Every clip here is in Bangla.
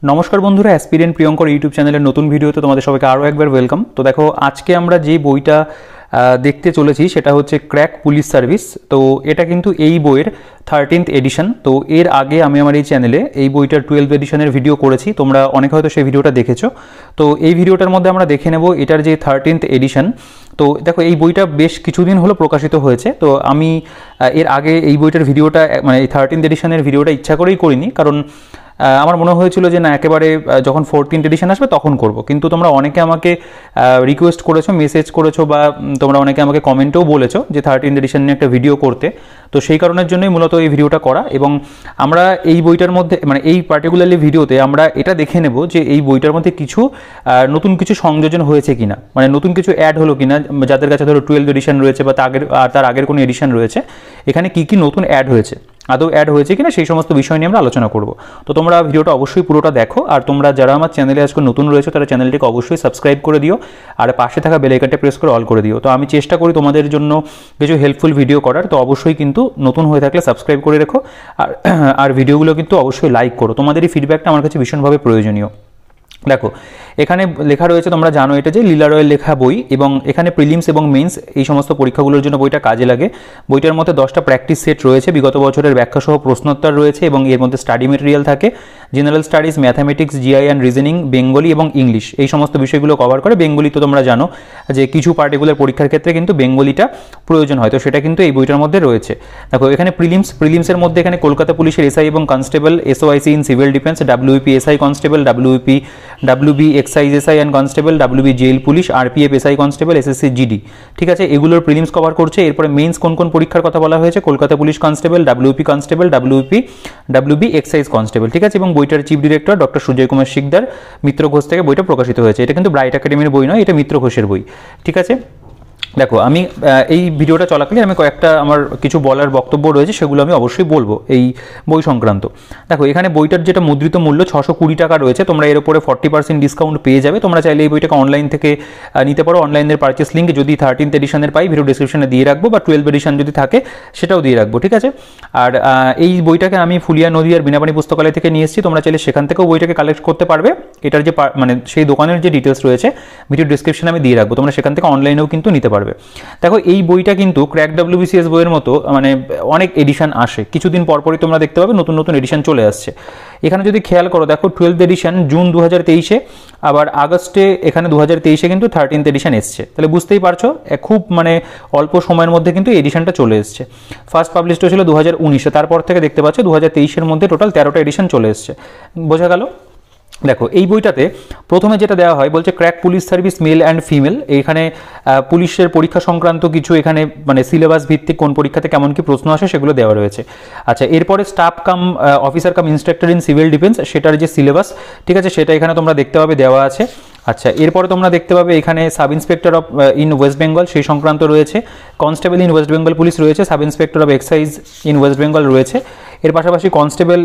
নমস্কার বন্ধুরা, অ্যাসপিরেন্ট প্রিয়ঙ্কর ইউটিউব চ্যানেলের নতুন ভিডিওতে তোমাদের সবাইকে আরও একবার ওয়েলকাম। তো দেখো, আজকে আমরা যে বইটা দেখতে চলেছি সেটা হচ্ছে ক্র্যাক পুলিশ সার্ভিস। তো এটা কিন্তু এই বইয়ের 13th এডিশন। তো এর আগে আমি আমার এই চ্যানেলে এই বইটার 12th এডিশনের ভিডিও করেছি, তোমরা অনেকে হয়তো সেই ভিডিওটা দেখেছো। তো এই ভিডিওটার মধ্যে আমরা দেখে নেব এটার যে 13th এডিশন। তো দেখো, এই বইটা বেশ কিছুদিন হলো প্রকাশিত হয়েছে। তো আমি এর আগে এই বইটার ভিডিওটা মানে এই 13th এডিশনের ভিডিওটা ইচ্ছা করেই করিনি, কারণ আমার মনে হয়েছিল যে না, একেবারে যখন 14th এডিশন আসবে তখন করব। কিন্তু তোমরা অনেকে আমাকে রিকোয়েস্ট করেছো, মেসেজ করেছো, বা তোমরা অনেকে আমাকে কমেন্টেও বলেছো যে 13th এডিশন নিয়ে একটা ভিডিও করতে। তো সেই কারণের জন্যই মূলত এই ভিডিওটা করা। এবং আমরা এই বইটার মধ্যে মানে এই পার্টিকুলারলি ভিডিওতে আমরা এটা দেখে নেব যে এই বইটার মধ্যে কিছু নতুন কিছু সংযোজন হয়েছে কিনা, মানে নতুন কিছু অ্যাড হলো কিনা। যাদের কাছে ধরো 12th এডিশন রয়েছে বা তার আগের কোনো এডিশন রয়েছে, এখানে কি কি নতুন অ্যাড হয়েছে, আদৌ অ্যাড হয়েছে কিনা, সেই সমস্ত বিষয় নিয়ে আমরা আলোচনা করব। তো তোমরা ভিডিওটা অবশ্যই পুরোটা দেখো। আর তোমরা যারা আমার চ্যানেলে আজকে নতুন রয়েছে তারা চ্যানেলটিকে অবশ্যই সাবস্ক্রাইব করে দিও, আর পাশে থাকা বেল আইকনটা প্রেস করে অল করে দিও। তো আমি চেষ্টা করি তোমাদের জন্য কিছু হেল্পফুল ভিডিও করার। তো অবশ্যই কিন্তু নতুন হয়ে থাকলে সাবস্ক্রাইব করে রেখো, আর ভিডিওগুলো কিন্তু অবশ্যই লাইক করো। তোমাদের এই ফিডব্যাকটা আমার কাছে ভীষণভাবে প্রয়োজনীয়। দেখো, এখানে লেখা রয়েছে, তোমরা জানো এটা যে লীলা রয়ের লেখা বই, এবং এখানে প্রিলিমস এবং মেন্স এই সমস্ত পরীক্ষাগুলোর জন্য বইটা কাজে লাগে। বইটার মধ্যে 10টা প্র্যাকটিস সেট রয়েছে, বিগত বছরের ব্যাখ্যা সহ প্রশ্নোত্তর রয়েছে, এবং এর মধ্যে স্টাডি মেটেরিয়াল থাকে। General studies, mathematics, GI and reasoning, Bengali এবং ইংলিশ, এই সমস্ত বিষয়গুলো কভার করে। বেঙ্গলি তো তোমরা জানো যে কিছু পার্টিকুলার পরীক্ষার ক্ষেত্রে কিন্তু বেঙ্গলিটা প্রয়োজন হয়, তো সেটা কিন্তু এই বইটার মধ্যে রয়েছে। দেখো, এখানে প্রিলিমসের মধ্যে এখানে কলকাতা পুলিশের এসআই এবং constable, SOIC in civil defence, WP SI constable, WB excise SI and constable, WB jail police, RPF SI constable, SSC GD, ঠিক আছে, এগুলোর প্রিলিমস কভার করছে। এরপরে মেন্স কোন কোন পরীক্ষার কথা বলা হয়েছে: Kolkata police constable, WP constable, WB excise constable, ঠিক আছে। এবং বইটার chief director doctor Sujoy Kumar Sikdar, Mitra Ghosh থেকে বইটা প্রকাশিত হয়েছে। এটা কিন্তু ব্রাইট একাডেমির বই নয়, এটা মিত্র ঘোষের বই, ঠিক আছে। দেখো, আমি এই ভিডিওটা চলাকালীন আমি কয়েকটা আমার কিছু বলার বক্তব্য রয়েছে, সেগুলো আমি অবশ্যই বলবো এই বই সংক্রান্ত। দেখো, এখানে বইটার যেটা মুদ্রিত মূল্য 620 টাকা রয়েছে। তোমরা এর উপরে 40% ডিসকাউন্ট পেয়ে যাবে। তোমরা চাইলে এই বইটাকে অনলাইন থেকে নিতে পারো। অনলাইনের পারচেস লিঙ্ক যদি 13th এডিশনের পাই ভিডিও ডিসক্রিপশনে দিয়ে রাখবো, বা 12th এডিশন যদি থাকে সেটাও দিয়ে রাখবো, ঠিক আছে। আর এই বইটাকে আমি ফুলিয়া নদীয়ার বিনাপানি পুস্তকালয় থেকে নিয়ে এসেছি। তোমরা চাইলে সেখান থেকেও বইটাকে কালেক্ট করতে পারবে। এটার যে মানে সেই দোকানের যে ডিটেলস রয়েছে ভিডিও ডিসক্রিপশনে আমি দিয়ে রাখবো, তোমরা সেখান থেকে অনলাইনেও কিন্তু নিতে পারবে। দেখো, এই বইটা কিন্তু ক্র্যাক ডব্লিউবিসিএস বইয়ের মতো মানে অনেক এডিশন আসে, কিছুদিন পরপরই তোমরা দেখতে পাবে নতুন নতুন এডিশন চলে আসছে। এখানে যদি খেয়াল করো, দেখো 12th এডিশন জুন 2023-এ, আবার আগস্টে এখানে 2023-এ কিন্তু 13th এডিশন এসছে। তাহলে বুঝতেই পারছো খুব মানে অল্প সময়ের মধ্যে কিন্তু এডিশনটা চলে এসছে। ফার্স্ট পাবলিশড ছিল 2019-এ, তারপর থেকে দেখতে পাচ্ছ 2023-এর মধ্যে টোটাল 13টা এডিশন চলে এসছে। বোঝা গেল? দেখো, এই বইটাতে প্রথমে যেটা দেওয়া হয় বলছে crack police service male and female. এইখানে পুলিশের পরীক্ষা সংক্রান্ত কিছু এখানে মানে সিলেবাস ভিত্তিক কোন পরীক্ষাতে কেমন কি প্রশ্ন আসে সেগুলো দেওয়া রয়েছে। আচ্ছা, এরপরে staff cum officer cum instructor in civil defence, সেটার যে সিলেবাস, ঠিক আছে, সেটা এখানে তোমরা দেখতে পাবে দেওয়া আছে। আচ্ছা, এরপরে তোমরা দেখতে পাবে এখানে sub inspector of in West Bengal সেই সংক্রান্ত রয়েছে, constable in West Bengal police রয়েছে, sub inspector of excise in West Bengal রয়েছে। এর পাশাপাশি কনস্টেবল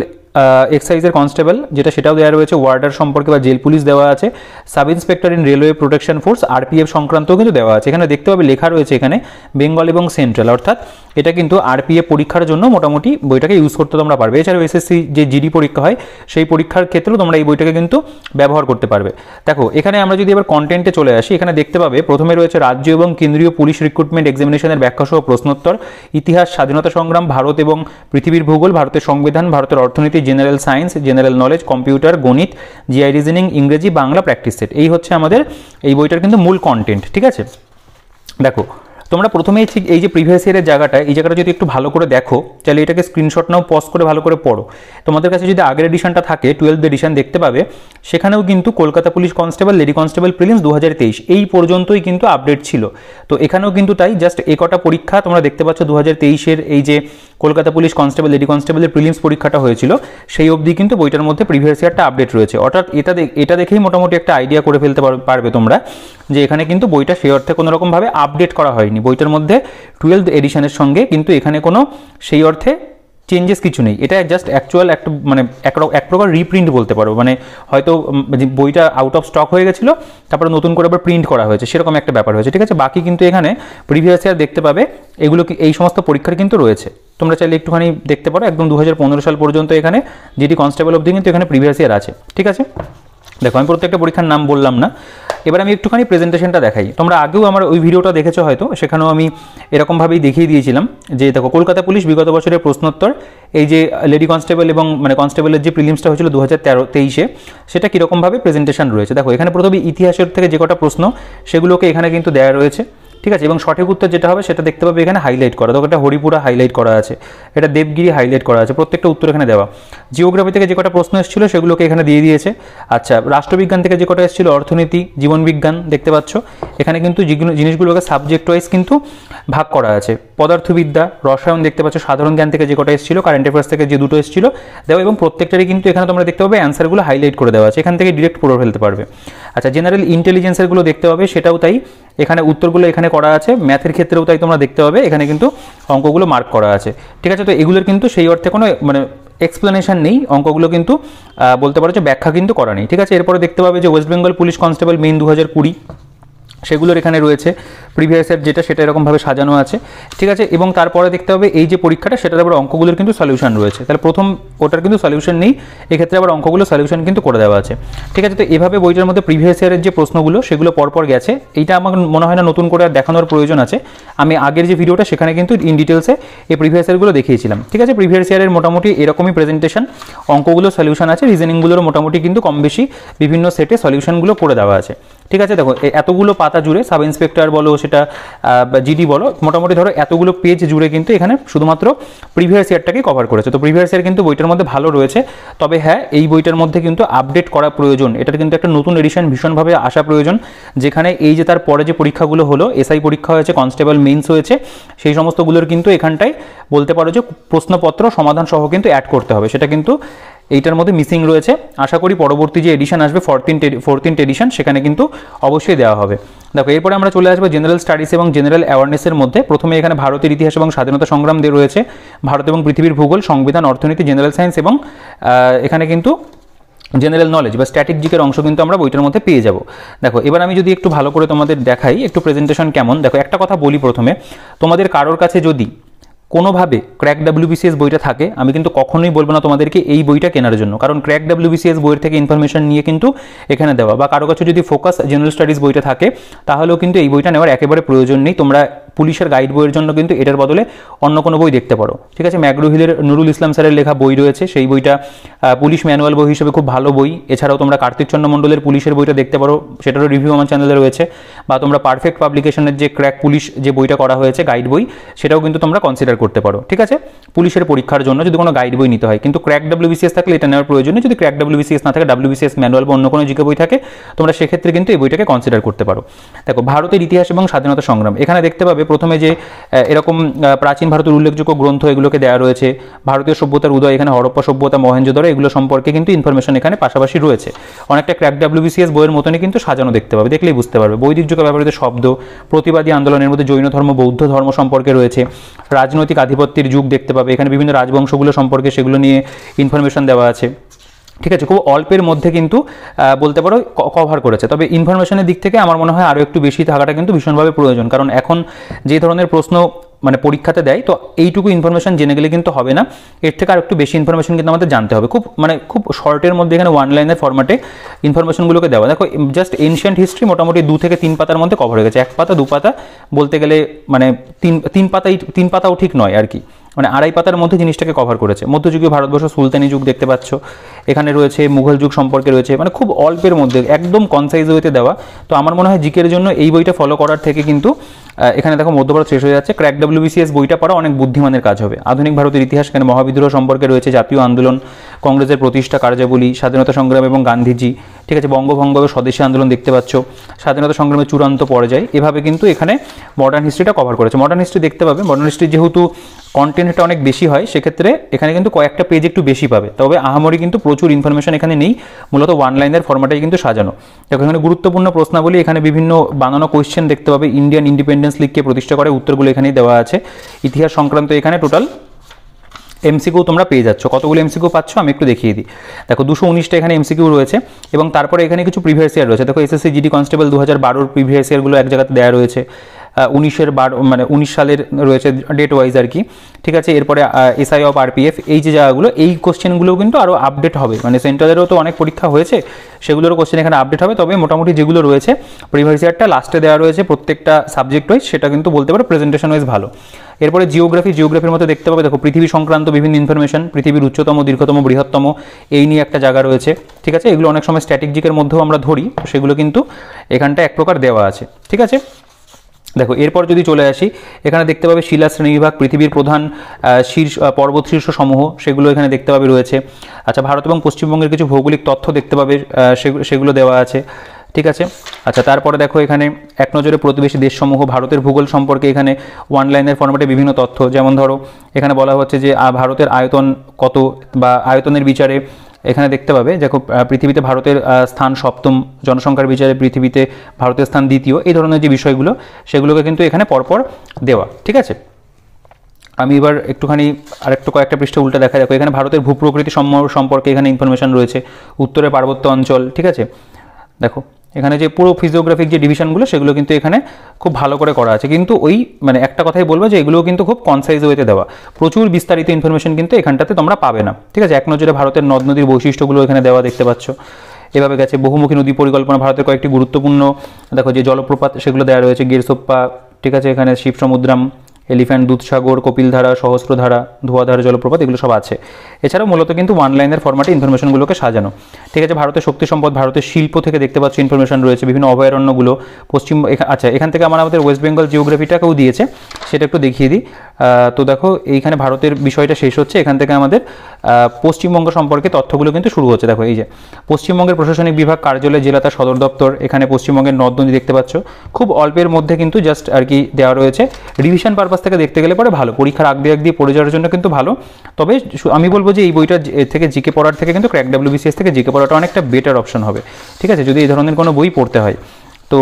এক্সাইজের কনস্টেবল যেটা সেটাও দেওয়া রয়েছে, ওয়ার্ডার সম্পর্কে বা জেল পুলিশ দেওয়া আছে, sub inspector in Railway Protection Force RPF সংক্রান্তও কিন্তু দেওয়া আছে। এখানে দেখতে পাবে লেখা রয়েছে এখানে বেঙ্গল এবং সেন্ট্রাল, অর্থাৎ এটা কিন্তু আরপিএফ পরীক্ষার জন্য মোটামুটি বইটাকে ইউজ করতে তোমরা পারবে। এছাড়াও এসএসসি যে জিডি পরীক্ষা হয় সেই পরীক্ষার ক্ষেত্রেও তোমরা এই বইটাকে কিন্তু ব্যবহার করতে পারবে। দেখো, এখানে আমরা যদি এবার কন্টেন্টে চলে আসি, এখানে দেখতে পাবে প্রথমে রয়েছে রাজ্য এবং কেন্দ্রীয় পুলিশ রিক্রুটমেন্ট এক্সামিনেশনের ব্যাখ্যা সহ প্রশ্নোত্তর, ইতিহাস, স্বাধীনতা সংগ্রাম, ভারত এবং পৃথিবীর ভূগোল, ভারতের সংবিধান, ভারতের অর্থনীতি, general science, general knowledge, computer, গণিত, জিআই রিজনিং, ইংরেজি, বাংলা প্র্যাকটিস সেট। এই হচ্ছে আমাদের এই বইটার কিন্তু মূল কন্টেন্ট, ঠিক আছে। দেখো, তোমরা প্রথমেই ঠিক এই যে প্রিভিয়াস ইয়ারের জায়গাটা, এই জায়গাটা যদি একটু ভালো করে দেখো, তাহলে এটাকে স্ক্রিনশট নাও, পজ করে ভালো করে পড়ো। তোমাদের কাছে যদি আগের এডিশনটা থাকে 12th এডিশন দেখতে পাবে, সেখানেও কিন্তু Kolkata police constable, lady constable prelims 2023 এই পর্যন্তই কিন্তু আপডেট ছিল। তো এখানেও কিন্তু তাই, জাস্ট এই কটা পরীক্ষা তোমরা দেখতে পাচ্ছ 2023-এর এই যে কলকাতা পুলিশ কনস্টেবল, লেডি কনস্টেবলের প্রিলিমস পরীক্ষাটা হয়েছিল সেই অবধি কিন্তু বইটার মধ্যে প্রিভিয়াস ইয়ারটা আপডেট রয়েছে। অর্থাৎ এটা দেখেই মোটামুটি একটা আইডিয়া করে ফেলতে পারবে তোমরা যে এখানে কিন্তু বইটা সেই অর্থে কোনো রকমভাবে আপডেট করা হয়নি। বইটার মধ্যে 12th এডিশনের সঙ্গে কিন্তু এখানে কোনো সেই অর্থে চেঞ্জেস কিছু নেই, এটা জাস্ট অ্যাকচুয়াল একটা মানে এক প্রকার রিপ্রিন্ট বলতে পারো, মানে হয়তো বইটা আউট অফ স্টক হয়ে গেছিলো তারপরে নতুন করে আবার প্রিন্ট করা হয়েছে, সেরকম একটা ব্যাপার হয়েছে, ঠিক আছে। বাকি কিন্তু এখানে প্রিভিয়াস ইয়ার দেখতে পাবে, এগুলো কি এই সমস্ত পরীক্ষার কিন্তু রয়েছে, তোমরা চাইলে একটুখানি দেখতে পারো, একদম 2015 সাল পর্যন্ত এখানে জিডি কনস্টেবল অবধি কিন্তু এখানে প্রিভিয়াস ইয়ার আছে, ঠিক আছে। দেখো আমি প্রত্যেকটা পরীক্ষার নাম বললাম না, এবার আমি একটুখানি প্রেজেন্টেশনটা দেখাই। তোমরা আগেও আমার ওই ভিডিওটা দেখেছো হয়তো, সেখানেও আমি এরকমভাবেই দেখিয়ে দিয়েছিলাম যে দেখো কলকাতা পুলিশ বিগত বছরের প্রশ্নোত্তর, এই যে লেডি কনস্টেবল এবং মানে কনস্টেবলের যে প্রিলিমসটা হয়েছিল 2023-এ, সেটা কীরকমভাবে প্রেজেন্টেশন রয়েছে। দেখো এখানে প্রথমে ইতিহাসের থেকে যে কটা প্রশ্ন সেগুলোকে এখানে কিন্তু দেওয়া রয়েছে, ঠিক আছে, এবং সঠিক উত্তর যেটা হবে সেটা দেখতে পাবে এখানে হাইলাইট করা, দেখো এটা হরিপুরা হাইলাইট করা আছে, এটা দেবগিরি হাইলাইট করা আছে, প্রত্যেকটা উত্তর এখানে দেওয়া। জিওগ্রাফি থেকে যে কটা প্রশ্ন এসেছিল সেগুলোকে এখানে দিয়ে দিয়েছে। আচ্ছা, রাষ্ট্রবিজ্ঞান থেকে যে কটা এসেছিল, অর্থনীতি, জীবনবিজ্ঞান দেখতে পাচ্ছ, এখানে কিন্তু জিনিসগুলোকে সাবজেক্ট ওয়াইজ কিন্তু ভাগ করা আছে। পদার্থবিদ্যা, রসায়ন দেখতে পাচ্ছ, সাধারণ জ্ঞান থেকে যে কটা এসেছিল, কারেন্ট অ্যাফেয়ার্স থেকে যে দুটো এসেছিল দেওয়া, এবং প্রত্যেকটারই কিন্তু এখানে তোমরা দেখতে পাবে অ্যান্সারগুলো হাইলাইট করে দেওয়া আছে, এখান থেকে ডিরেক্ট পড়ে ফেলতে পারবে। আচ্ছা, জেনারেল ইন্টেলিজেন্সেরগুলো দেখতে পাবে, সেটাও তাই, এখানে উত্তরগুলো এখানে করা আছে। ম্যাথের ক্ষেত্রেও তাই তোমরা দেখতে পাবে, এখানে কিন্তু অঙ্কগুলো মার্ক করা আছে, ঠিক আছে। তো এগুলোর কিন্তু সেই অর্থে কোনো মানে এক্সপ্লেনেশন নেই, অঙ্কগুলো কিন্তু বলতে পারো যে ব্যাখ্যা কিন্তু করা নেই, ঠিক আছে। এরপরে দেখতে পাবে যে West Bengal police constable main 2020, সেগুলোর এখানে রয়েছে প্রিভিয়াসের যেটা সেটা এরকমভাবে সাজানো আছে, ঠিক আছে। এবং তারপরে দেখতে হবে এই যে পরীক্ষাটা, সেটার আবার অঙ্কগুলোর কিন্তু সলিউশন রয়েছে, তাহলে প্রথম ওটার কিন্তু সলিউশন নেই, এক্ষেত্রে আবার অঙ্কগুলো সলিউশন কিন্তু করে দেওয়া আছে, ঠিক আছে। তো এভাবে বইটার মধ্যে প্রিভিয়াস ইয়ারের যে প্রশ্নগুলো সেগুলো পরপর গেছে, এইটা আমার মনে হয় না নতুন করে আর দেখানোর প্রয়োজন আছে, আমি আগের যে ভিডিওটা সেখানে কিন্তু ইন ডিটেলসে এই প্রিভিয়াস ইয়ারগুলো দেখিয়েছিলাম, ঠিক আছে। প্রিভিয়াস ইয়ারের মোটামুটি এরকমই প্রেজেন্টেশন, অঙ্কগুলো সলিউশন আছে, রিজনিংগুলোর মোটামুটি কিন্তু কম বেশি বিভিন্ন সেটে সলিউশনগুলো করে দেওয়া আছে, ঠিক আছে। দেখো এতগুলো পাতা জুড়ে, সাব ইন্সপেক্টর বলো সেটা জিডি বলো, মোটামুটি ধরো এতগুলো পেজ জুড়ে কিন্তু এখানে শুধুমাত্র প্রিভিয়াস ইয়ারটাকে কভার করেছে। তো প্রিভিয়াস ইয়ার কিন্তু বইটার মধ্যে ভালো রয়েছে, তবে হ্যাঁ এই বইটার মধ্যে কিন্তু আপডেট করা প্রয়োজন, এটার কিন্তু একটা নতুন এডিশন ভীষণভাবে আসা প্রয়োজন, যেখানে এই যে তার পরে যে পরীক্ষাগুলো হলো, এসআই পরীক্ষা হয়েছে, কনস্টেবল মেইনস হয়েছে, সেই সমস্তগুলোর কিন্তু এখানটায় বলতে পারো যে প্রশ্নপত্র সমাধান সহ কিন্তু অ্যাড করতে হবে, সেটা কিন্তু এইটার মধ্যে মিসিং রয়েছে। আশা করি পরবর্তী যে এডিশন আসবে 14th এডিশন, সেখানে কিন্তু অবশ্যই দেওয়া হবে। দেখো এরপরে আমরা চলে আসবো জেনারেল স্টাডিজ এবং জেনারেল অ্যাওয়ারনেসের মধ্যে। প্রথমে এখানে ভারতের ইতিহাস এবং স্বাধীনতা সংগ্রাম দিয়ে রয়েছে, ভারত এবং পৃথিবীর ভূগোল, সংবিধান, অর্থনীতি, জেনারেল সায়েন্স এবং এখানে কিন্তু জেনারেল নলেজ বা স্ট্যাটিক জিকের অংশ কিন্তু আমরা বইটার মধ্যে পেয়ে যাব। দেখো এবার আমি যদি একটু ভালো করে তোমাদের দেখাই একটু প্রেজেন্টেশন কেমন। দেখো একটা কথা বলি প্রথমে, তোমাদের কারোর কাছে যদি কোনোভাবে ক্র্যাক WBCS বইটা থাকে, আমি কিন্তু কখনোই বলবো না তোমাদেরকে এই বইটা কেনার জন্য, কারণ ক্র্যাক WBCS বইয়ের থেকে ইনফরমেশন নিয়ে কিন্তু এখানে দেওয়া, বা কারো কাছে যদি ফোকাস জেনারেল স্টাডিজ বইটা থাকে তাহলেও কিন্তু এই বইটা নেওয়ার একেবারে প্রয়োজন নেই। তোমরা পুলিশের গাইড বইয়ের জন্য কিন্তু এটার বদলে অন্য কোনো বই দেখতে পারো, ঠিক আছে। ম্যাগ্রো হিলের নুরুল ইসলাম স্যারের লেখা বই রয়েছে, সেই বইটা পুলিশ ম্যানুয়াল বই হিসেবে খুব ভালো বই। এছাড়াও তোমরা কার্তিক চন্দ্র মণ্ডলের পুলিশের বইটা দেখতে পারো, সেটারও রিভিউ আমার চ্যানেলে রয়েছে। বা তোমরা পারফেক্ট পাবলিকেশনের যে ক্র্যাক পুলিশ যে বইটা করা হয়েছে গাইড বই, সেটাও কিন্তু তোমরা কনসিডার করতে পারো, ঠিক আছে, পুলিশের পরীক্ষার জন্য যদি কোনো গাইড বই নিতে হয়। কিন্তু ক্র্যাক WBCS থাকলে এটা নেওয়ার প্রয়োজন নেই। যদি ক্র্যাক WBCS না থাকে, WBCS ম্যানুয়াল বা অন্য কোনো জিকে বই থাকে, তোমরা সেক্ষেত্রে কিন্তু এই বইটাকে কনসিডার করতে পারো। দেখো ভারতের ইতিহাস এবং স্বাধীনতা সংগ্রাম, এখানে দেখতে পাবে প্রথমে যে এরকম প্রাচীন ভারতের উল্লেখযোগ্য গ্রন্থ এগুলোকে দেওয়া রয়েছে। ভারতীয় সভ্যতার উদয়, এখানে হরপ্পা সভ্যতা, মহেঞ্জোদারো, এগুলো সম্পর্কে কিন্তু ইনফরমেশন এখানে পাশাপাশি রয়েছে। অনেকটা ক্র্যাক WBCS বইয়ের মতনই কিন্তু সাজানো দেখতে পাবে, দেখলেই বুঝতে পারবে। বৈদিক যুগে ব্যবহৃত শব্দ, প্রতিবাদী আন্দোলনের মধ্যে জৈন ধর্ম, বৌদ্ধ ধর্ম সম্পর্কে রয়েছে। রাজনৈতিক আধিপত্যের যুগ দেখতে পাবে, এখানে বিভিন্ন রাজবংশগুলো সম্পর্কে সেগুলো নিয়ে ইনফরমেশন দেওয়া আছে, ঠিক আছে। খুব অল্পের মধ্যে কিন্তু বলতে পারো কভার করেছে। তবে ইনফরমেশনের দিক থেকে আমার মনে হয় আরও একটু বেশি থাকাটা কিন্তু ভীষণভাবে প্রয়োজন, কারণ এখন যে ধরনের প্রশ্ন মানে পরীক্ষাতে দেয়, তো এইটুকু ইনফরমেশন জেনে গেলে কিন্তু হবে না, এর থেকে আর একটু বেশি ইনফরমেশন কিন্তু আমাদের জানতে হবে। খুব শর্টের মধ্যে এখানে ওয়ান লাইনের ফরম্যাটে ইনফরমেশনগুলোকে দেওয়া। দেখো জাস্ট এনশিয়েন্ট হিস্ট্রি মোটামুটি 2 থেকে 3 পাতার মধ্যে কভার হয়ে গেছে, 1 পাতা 2 পাতা বলতে গেলে, মানে তিন পাতাও ঠিক নয় আর কি, মানে 2.5 পাতার মধ্যে জিনিসটাকে কভার করেছে। মধ্যযুগীয় ভারতবর্ষ, সুলতানি যুগ দেখতে পাচ্ছ, এখানে রয়েছে মুঘল যুগ সম্পর্কে রয়েছে, মানে খুব অল্পের মধ্যে একদম কনসাইজ ওয়েতে দেওয়া। তো আমার মনে হয় জিকের জন্য এই বইটা ফলো করার থেকে কিন্তু এখানে দেখো মধ্যভারত শেষ হয়ে যাচ্ছে, ক্র্যাক WBCS বইটা পড়া অনেক বুদ্ধিমানের কাজ হবে। আধুনিক ভারতের ইতিহাস, এখানে মহাবিদ্রোহ সম্পর্কে রয়েছে, জাতীয় আন্দোলন, কংগ্রেসের প্রতিষ্ঠা কার্যাবলী, স্বাধীনতা সংগ্রাম এবং গান্ধীজি, ঠিক আছে, বঙ্গভঙ্গ এবং স্বদেশী আন্দোলন দেখতে পাচ্ছ, স্বাধীনতা সংগ্রামের চূড়ান্ত পর্যায়ে, এভাবে কিন্তু এখানে মডার্ন হিস্ট্রিটা কভার করেছে। মডার্ন হিস্ট্রি দেখতে পাবে, মডার্ন হিস্ট্রি যেহেতু কন্টেন্টটা অনেক বেশি হয়, সেক্ষেত্রে এখানে কিন্তু কয়েকটা পেজ একটু বেশি পাবে, তবে আহামরি কিন্তু প্রচুর ইনফরমেশন এখানে নেই, মূলত ওয়ান লাইনের ফরম্যাটেই কিন্তু সাজানো। দেখো এখানে গুরুত্বপূর্ণ প্রশ্নাবলী, এখানে বিভিন্ন বানানো কোয়েশ্চেন দেখতে পাবে। ইন্ডিয়ান ইন্ডিপেন্ডেন্স লিগকে প্রতিষ্ঠা করে, উত্তরগুলো এখানেই দেওয়া আছে। ইতিহাস সংক্রান্ত এখানে টোটাল এমসিকিউ তোমরা পেয়ে যাচ্ছ। কতগুলো এমসিকিউ পাচ্ছ আমি একটু দেখিয়ে দিই। দেখো 219টা এখানে এমসিকিউ রয়েছে এবং তারপরে এখানে কিছু প্রিভিয়াস ইয়ার রয়েছে। দেখো এসএসসি জিডি কনস্টেবল 2012 প্রিভিয়াস ইয়ারগুলো এক জায়গাতে দেওয়া রয়েছে, 19 সালের রয়েছে ডেট ওয়াইজ আর কি, ঠিক আছে। এরপরে এসআই অফ আরপিএফ, এই যে জায়গাগুলো, এই কোশ্চেনগুলো কিন্তু আরও আপডেট হবে, মানে সেন্ট্রালেরও তো অনেক পরীক্ষা হয়েছে, সেগুলোরও কোশ্চেন এখানে আপডেট হবে। তবে মোটামুটি যেগুলো রয়েছে প্রিভিয়াস ইয়ারটা লাস্টে দেওয়া রয়েছে প্রত্যেকটা সাবজেক্ট ওয়াইজ, সেটা কিন্তু বলতে পারো প্রেজেন্টেশন ওয়াইজ ভালো। এরপরে জিওগ্রাফির মধ্যে দেখতে পাবে, দেখো পৃথিবী সংক্রান্ত বিভিন্ন ইনফরমেশন, পৃথিবীর উচ্চতম, দীর্ঘতম, বৃহত্তম, এই নিয়ে একটা জায়গা রয়েছে, ঠিক আছে। এগুলো অনেক সময় স্ট্র্যাটেজিকের মধ্যেও আমরা ধরি, তো সেগুলো কিন্তু এখানটা এক প্রকার দেওয়া আছে, ঠিক আছে। দেখো এরপর যদি চলে আসি, এখানে দেখতে পাবে শিলা শ্রেণীবিভাগ, পৃথিবীর প্রধান পর্বত শীর্ষ সমূহ, সেগুলো এখানে দেখতে পাবে রয়েছে। আচ্ছা, ভারত এবং পশ্চিমবঙ্গের কিছু ভৌগোলিক তথ্য দেখতে পাবে, সেগুলো দেওয়া আছে, ঠিক আছে। আচ্ছা, তারপরে দেখো এখানে এক নজরে প্রতিবেশী দেশসমূহ, ভারতের ভূগোল সম্পর্কে এখানে ওয়ান লাইনের ফরম্যাটে বিভিন্ন তথ্য, যেমন ধরো এখানে বলা হচ্ছে যে ভারতের আয়তন কত, বা আয়তনের বিচারে এখানে দেখতে পাবে দেখো পৃথিবীতে ভারতের স্থান সপ্তম, জনসংখ্যার বিচারে পৃথিবীতে ভারতের স্থান দ্বিতীয়, এই ধরনের যে বিষয়গুলো সেগুলোকে কিন্তু এখানে পরপর দেওয়া, ঠিক আছে। আমি এবার একটুখানি আরেকটু কয়েকটা পৃষ্ঠা উল্টে দেখা, দেখো এখানে ভারতের ভূপ্রকৃতি সম্পর্কে এখানে ইনফরমেশন রয়েছে, উত্তরে পার্বত্য অঞ্চল, ঠিক আছে। দেখো এখানে যে পুরো ফিজিওগ্রাফিক যে ডিভিশনগুলো সেগুলো কিন্তু এখানে খুব ভালো করে করা আছে, কিন্তু ওই মানে একটা কথাই বলবো যে এগুলো কিন্তু খুব কনসাইজ ওয়েতে দেওয়া, প্রচুর বিস্তারিত ইনফরমেশন কিন্তু এখানটাতে তোমরা পাবে না, ঠিক আছে। এক নজরে ভারতের নদ নদীর বৈশিষ্ট্যগুলো এখানে দেওয়া দেখতে পাচ্ছ, এভাবে গেছে। বহুমুখী নদী পরিকল্পনা, ভারতের কয়েকটি গুরুত্বপূর্ণ দেখো যে জলপ্রপাত সেগুলো দেওয়া রয়েছে, গিরসোপ্পা, ঠিক আছে। এখানে শিবসমুদ্রাম, এলিফ্যান্ট, দুধসাগর, কপিলধারা, সহস্রধারা, ধোয়াধারা জলপ্রপাত, এগুলো সব আছে। এছাড়াও মূলত কিন্তু ওয়ান লাইনের ফরম্যাটে ইনফরমেশনগুলোকে সাজানো, ঠিক আছে। ভারতের শক্তি সম্পদ, ভারতের শিল্প থেকে দেখতে পাচ্ছি ইনফরমেশন রয়েছে, বিভিন্ন অভয়ারণ্যগুলো, আচ্ছা এখান থেকে আমাদের ওয়েস্ট বেঙ্গল জিওগ্রাফিটাকেও দিয়েছে, সেটা একটু দেখিয়ে দিই। তো দেখো এইখানে ভারতের বিষয়টা শেষ হচ্ছে, এখান থেকে আমাদের পশ্চিমবঙ্গ সম্পর্কে তথ্যগুলো কিন্তু শুরু হচ্ছে। দেখো এই যে পশ্চিমবঙ্গের প্রশাসনিক বিভাগ, কার্যালয়, জেলা, তার সদর দপ্তর, এখানে পশ্চিমবঙ্গের নদ নদী দেখতে পাচ্ছ, খুব অল্পের মধ্যে কিন্তু জাস্ট আর কি দেওয়া রয়েছে। রিভিশন পারপাস থেকে দেখতে গেলে পরে ভালো, পরীক্ষার আগ দিয়ে পড়ে যাওয়ার জন্য কিন্তু ভালো। তবে আমি বলবো যে এই বইটা থেকে জিকে পড়ার থেকে কিন্তু ক্র্যাক ডাব্লিউবিসিএস থেকে জিকে পড়াটা অনেকটা বেটার অপশন হবে, ঠিক আছে, যদি এই ধরনের কোনো বই পড়তে হয়। তো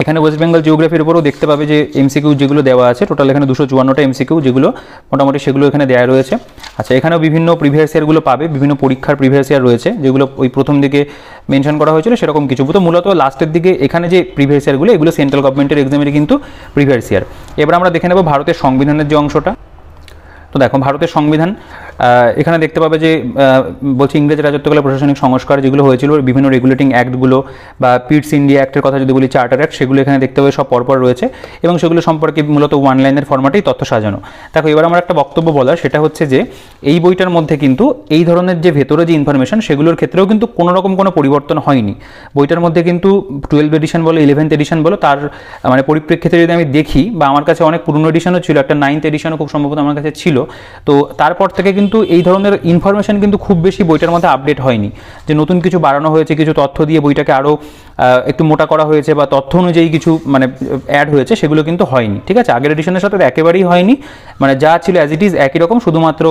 এখানে ওয়েস্ট বেঙ্গল জিওগ্রাফির উপরেও দেখতে পাবে যে এমসিকিউ যেগুলো দেওয়া আছে, টোটাল এখানে 254টা এমসিকিউ, যেগুলো মোটামুটি সেগুলো এখানে দেওয়া রয়েছে। আচ্ছা, এখানেও বিভিন্ন প্রিভিয়াস ইয়ারগুলো পাবে, বিভিন্ন পরীক্ষার প্রিভিয়াস ইয়ার রয়েছে, যেগুলো ওই প্রথম দিকে মেনশন করা হয়েছিল সেরকম কিছু, তো মূলত লাস্টের দিকে এখানে যে প্রিভিয়াস ইয়ারগুলো, এগুলো সেন্ট্রাল গভর্নমেন্টের এক্সামের কিন্তু প্রিভিয়াস ইয়ার। এবার আমরা দেখে নেব ভারতের সংবিধানের যে অংশটা। তো দেখো ভারতের সংবিধান, এখানে দেখতে পাবে যে বলছি ইংরেজ রাজত্বকালে প্রশাসনিক সংস্কার যেগুলো হয়েছিল, বিভিন্ন রেগুলেটিং অ্যাক্টগুলো বা পিটস ইন্ডিয়া অ্যাক্টের কথা যদি বলি, চার্টার অ্যাক্ট, সেগুলো এখানে দেখতে পাবে সব পরপর রয়েছে এবং সেগুলো সম্পর্কে মূলত ওয়ান লাইনের ফরম্যাটেই তথ্য সাজানো। দেখো এবার আমার একটা বক্তব্য বলার, সেটা হচ্ছে যে এই বইটার মধ্যে কিন্তু এই ধরনের যে ভেতরে যে ইনফরমেশন সেগুলোর ক্ষেত্রেও কিন্তু কোনো রকম কোনো পরিবর্তন হয়নি। বইটার মধ্যে কিন্তু 12 এডিশন বলো, 11th এডিশন বলো, তার মানে পরিপ্রেক্ষিতে যদি আমি দেখি, বা আমার কাছে অনেক পুরনো এডিশনও ছিল, একটা 9th এডিশনও খুব সম্ভবত আমার কাছে ছিল, তো তারপর থেকে কিন্তু এই ধরনের ইনফরমেশন কিন্তু খুব বেশি বইটার মধ্যে আপডেট হয়নি, যে নতুন কিছু বাড়ানো হয়েছে, কিছু তথ্য দিয়ে বইটাকে আরও একটু মোটা করা হয়েছে, বা তথ্য অনুযায়ী কিছু মানে অ্যাড হয়েছে, সেগুলো কিন্তু হয়নি, ঠিক আছে। আগের এডিশনের সাথে একেবারেই হয়নি, মানে যা ছিল অ্যাজ ইট ইজ একই রকম, শুধুমাত্র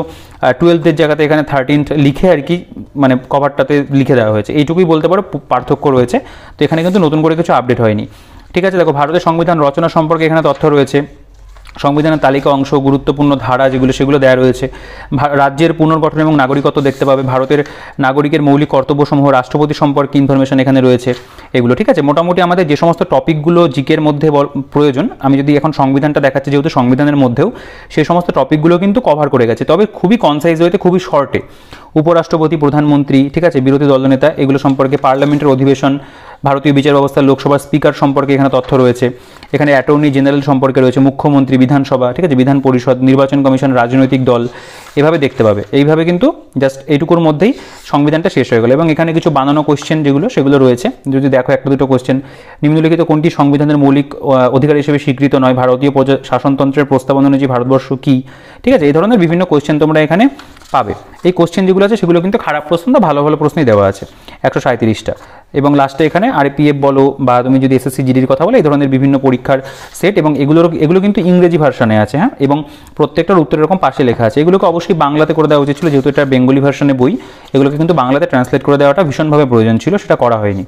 12th জায়গাতে এখানে 13th লিখে আর কি, মানে কভারটাতে লিখে দেওয়া হয়েছে, এইটুকুই বলতে পারো পার্থক্য রয়েছে। তো এখানে কিন্তু নতুন করে কিছু আপডেট হয়নি, ঠিক আছে। দেখো ভারতের সংবিধান রচনা সম্পর্কে এখানে তথ্য রয়েছে, সংবিধানের তালিকা অংশ, গুরুত্বপূর্ণ ধারা যেগুলো সেগুলো দেওয়া রয়েছে, রাজ্যের পুনর্গঠন এবং নাগরিকত্ব দেখতে পাবে, ভারতের নাগরিকের মৌলিক কর্তব্যসমূহ, রাষ্ট্রপতি সম্পর্কে ইনফরমেশন এখানে রয়েছে, এগুলো, ঠিক আছে। মোটামুটি আমাদের যে সমস্ত টপিকগুলো জিকের মধ্যে প্রয়োজন, আমি যদি এখন সংবিধানটা দেখাচ্ছি যেহেতু সংবিধানের মধ্যেও, সেই সমস্ত টপিকগুলো কিন্তু কভার করে গেছে, তবে খুবই কনসাইজ হয়েছে, খুবই শর্টে। উপরাষ্ট্রপতি, প্রধানমন্ত্রী, ঠিক আছে, বিরোধী দলনেতা, এগুলো সম্পর্কে, পার্লামেন্টের অধিবেশন, ভারতীয় বিচার ব্যবস্থা, লোকসভার স্পিকার সম্পর্কে এখানে তথ্য রয়েছে, এখানে অ্যাটর্নি জেনারেল সম্পর্কে রয়েছে, মুখ্যমন্ত্রী, বিধানসভা, ঠিক আছে, বিধান পরিষদ, নির্বাচন কমিশন, রাজনৈতিক দল, এভাবে দেখতে পাবে। এইভাবে কিন্তু জাস্ট এইটুকুর মধ্যেই সংবিধানটা শেষ হয়ে গেল। এবং এখানে কিছু বানানো কোশ্চেন যেগুলো সেগুলো রয়েছে, যদি দেখো একটা দুটো কোশ্চেন, নিম্নলিখিত কোনটি সংবিধানের মৌলিক অধিকার হিসেবে স্বীকৃত নয়, ভারতীয় শাসনতন্ত্রের প্রস্তাবনা অনুযায়ী ভারতবর্ষ কী, ঠিক আছে, এই ধরনের বিভিন্ন কোশ্চেন তোমরা এখানে পাবে। এই কোশ্চেন যেগুলো আছে সেগুলো কিন্তু খারাপ প্রশ্ন না, ভালো ভালো প্রশ্নই দেওয়া আছে, 137টা। এবং লাস্টে এখানে আরপিএফ বলো, বা তুমি যদি এসএসসি জিডির কথা বলো, এই ধরনের বিভিন্ন পরীক্ষার সেট, এবং এগুলো কিন্তু ইংরেজি ভার্সনে আছে, হ্যাঁ, এবং প্রত্যেকটার উত্তর এরকম পাশে লেখা আছে। এগুলোকে অবশ্যই বাংলাতে করে দেওয়া উচিত ছিল, যেহেতু এটা বেঙ্গলি ভার্সনে বই, এগুলোকে কিন্তু বাংলাতে ট্রান্সলেট করে দেওয়াটা ভীষণভাবে প্রয়োজন ছিল, সেটা করা হয়নি।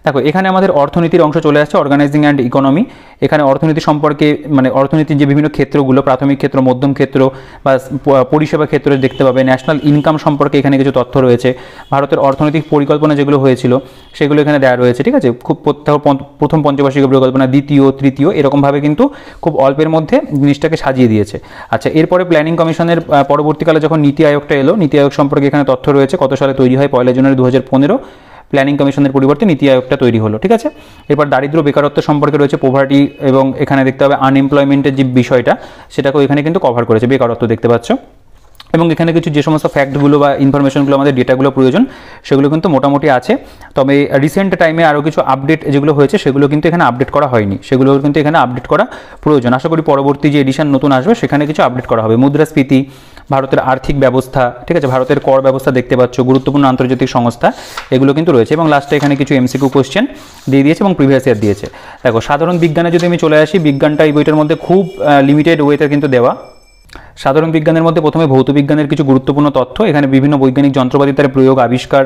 দেখো এখানে আমাদের অর্থনীতির অংশ চলে আসছে, অর্গানাইজিং অ্যান্ড ইকোনমি। এখানে অর্থনীতি সম্পর্কে মানে অর্থনীতির যে বিভিন্ন ক্ষেত্রগুলো, প্রাথমিক ক্ষেত্র, মধ্যম ক্ষেত্র বা পরিষেবা ক্ষেত্রে দেখতে পাবে। ন্যাশনাল ইনকাম সম্পর্কে এখানে কিছু তথ্য রয়েছে। ভারতের অর্থনৈতিক পরিকল্পনা যেগুলো হয়েছিল সেগুলো এখানে দেওয়া রয়েছে, ঠিক আছে। খুব প্রথম পঞ্চবার্ষিক পরিকল্পনা, দ্বিতীয়, তৃতীয়, এরকমভাবে কিন্তু খুব অল্পের মধ্যে জিনিসটাকে সাজিয়ে দিয়েছে। আচ্ছা, এরপরে প্ল্যানিং কমিশনের পরবর্তীকালে যখন নীতি আয়োগটা এলো, নীতি আয়োগ সম্পর্কে এখানে তথ্য রয়েছে, কত সালে তৈরি হয়, 1 জানুয়ারি 2015 প্ল্যানিং কমিশনের পরিবর্তে নীতি আয়োগটা তৈরি হলো, ঠিক আছে। এরপর দারিদ্র বেকারত্ব সম্পর্কে রয়েছে, পোভার্টি, এবং এখানে দেখতে হবে আনএমপ্লয়মেন্টের যে বিষয়টা সেটাকেও এখানে কিন্তু কভার করেছে, বেকারত্ব দেখতে পাচ্ছ। এবং এখানে কিছু যে সমস্ত ফ্যাক্টগুলো বা ইনফরমেশনগুলো, আমাদের ডেটাগুলো প্রয়োজন, সেগুলো কিন্তু মোটামুটি আছে। তবে রিসেন্ট টাইমে আরও কিছু আপডেট যেগুলো হয়েছে সেগুলো কিন্তু এখানে আপডেট করা হয়নি, সেগুলো কিন্তু এখানে আপডেট করা প্রয়োজন। আশা করি পরবর্তী যে এডিশন নতুন আসবে সেখানে কিছু আপডেট করা হবে। মুদ্রাস্ফীতি, ভারতের আর্থিক ব্যবস্থা, ঠিক আছে, ভারতের কর ব্যবস্থা দেখতে পাচ্ছ, গুরুত্বপূর্ণ আন্তর্জাতিক সংস্থা, এগুলো কিন্তু রয়েছে। এবং লাস্টে এখানে কিছু এমসিকিউ কোশ্চেন দিয়ে দিয়েছে এবং প্রিভিয়াস ইয়ার দিয়েছে। দেখো সাধারণ বিজ্ঞানে যদি আমি চলে আসি, বিজ্ঞানটা এই বইটার মধ্যে খুব লিমিটেড ওয়েতে কিন্তু দেওয়া। সাধারণ বিজ্ঞানের মধ্যে প্রথমে ভৌত বিজ্ঞানের কিছু গুরুত্বপূর্ণ তথ্য, এখানে বিভিন্ন বৈজ্ঞানিক যন্ত্রপাতি, তার প্রয়োগ, আবিষ্কার,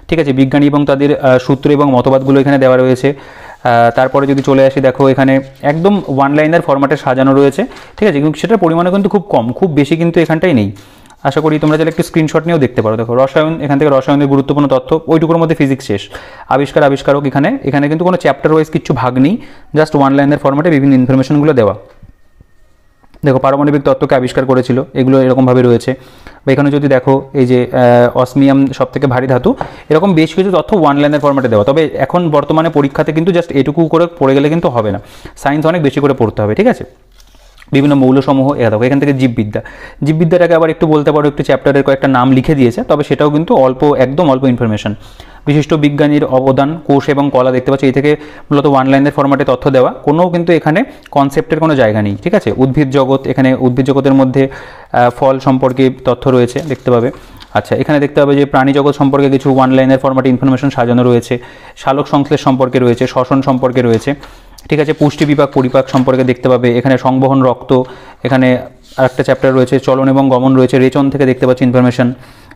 ঠিক আছে, বিজ্ঞানী এবং তাদের সূত্র এবং মতবাদগুলো এখানে দেওয়া রয়েছে। তারপরে যদি চলে আসি, দেখো এখানে একদম ওয়ান লাইনার ফরম্যাটে সাজানো রয়েছে, ঠিক আছে, কিন্তু সেটার পরিমাণে কিন্তু খুব কম, খুব বেশি কিন্তু এখানটাই নেই। আশা করি তোমরা চাইলে একটু স্ক্রিনশট নিয়েও দেখতে পারো। দেখো রসায়ন, এখান থেকে রসায়নের গুরুত্বপূর্ণ তথ্য, ওইটুকুর মধ্যে ফিজিক্স শেষ। আবিষ্কার, আবিষ্কারক, এখানে কিন্তু কোনো চ্যাপ্টার ওয়াইজ কিছু ভাগ নেই, জাস্ট ওয়ান লাইনের ফরম্যাটে বিভিন্ন ইনফরমেশনগুলো দেওয়া। দেখো পারমাণবিক তত্ত্বকে আবিষ্কার করেছিল, এগুলো এরকমভাবে রয়েছে। বা এখানে যদি দেখো এই যে অসমিয়াম সবথেকে ভারী ধাতু, এরকম বেশ কিছু তথ্য ওয়ান লাইনের ফরম্যাটে দেওয়া। তবে এখন বর্তমানে পরীক্ষাতে কিন্তু জাস্ট এটুকু করে পড়ে গেলে কিন্তু হবে না, সায়েন্স অনেক বেশি করে পড়তে হবে, ঠিক আছে। বিভিন্ন মৌলসমূহ, দেখো এখান থেকে জীববিদ্যাটাকে আবার একটু বলতে পারো, একটু চ্যাপ্টারের কয়েকটা নাম লিখে দিয়েছে, তবে সেটাও কিন্তু একদম অল্প ইনফরমেশন। বিশিষ্ট বিজ্ঞানীর অবদান, কোষ এবং কলা দেখতে পাচ্ছি, এই থেকে মূলত ওয়ান লাইনের ফরম্যাটে তথ্য দেওয়া, কোনো কিন্তু এখানে কনসেপ্টের কোনো জায়গা নেই, ঠিক আছে। উদ্ভিদ জগৎ, এখানে উদ্ভিদ জগতের মধ্যে ফল সম্পর্কে তথ্য রয়েছে, দেখতে পাবে। আচ্ছা, এখানে দেখতে পাবে যে প্রাণী জগৎ সম্পর্কে কিছু ওয়ান লাইনের ফরম্যাটে ইনফরমেশন সাজানো রয়েছে, সালোক সংশ্লেষ সম্পর্কে রয়েছে, শ্বসন সম্পর্কে রয়েছে, ঠিক আছে। পুষ্টি বিপাক, পরিপাক সম্পর্কে দেখতে পাবে, এখানে সংবহন, রক্ত, এখানে আরেকটা চ্যাপ্টার রয়েছে, চলন এবং গমন রয়েছে, রেচন থেকে দেখতে পাচ্ছি ইনফরমেশন,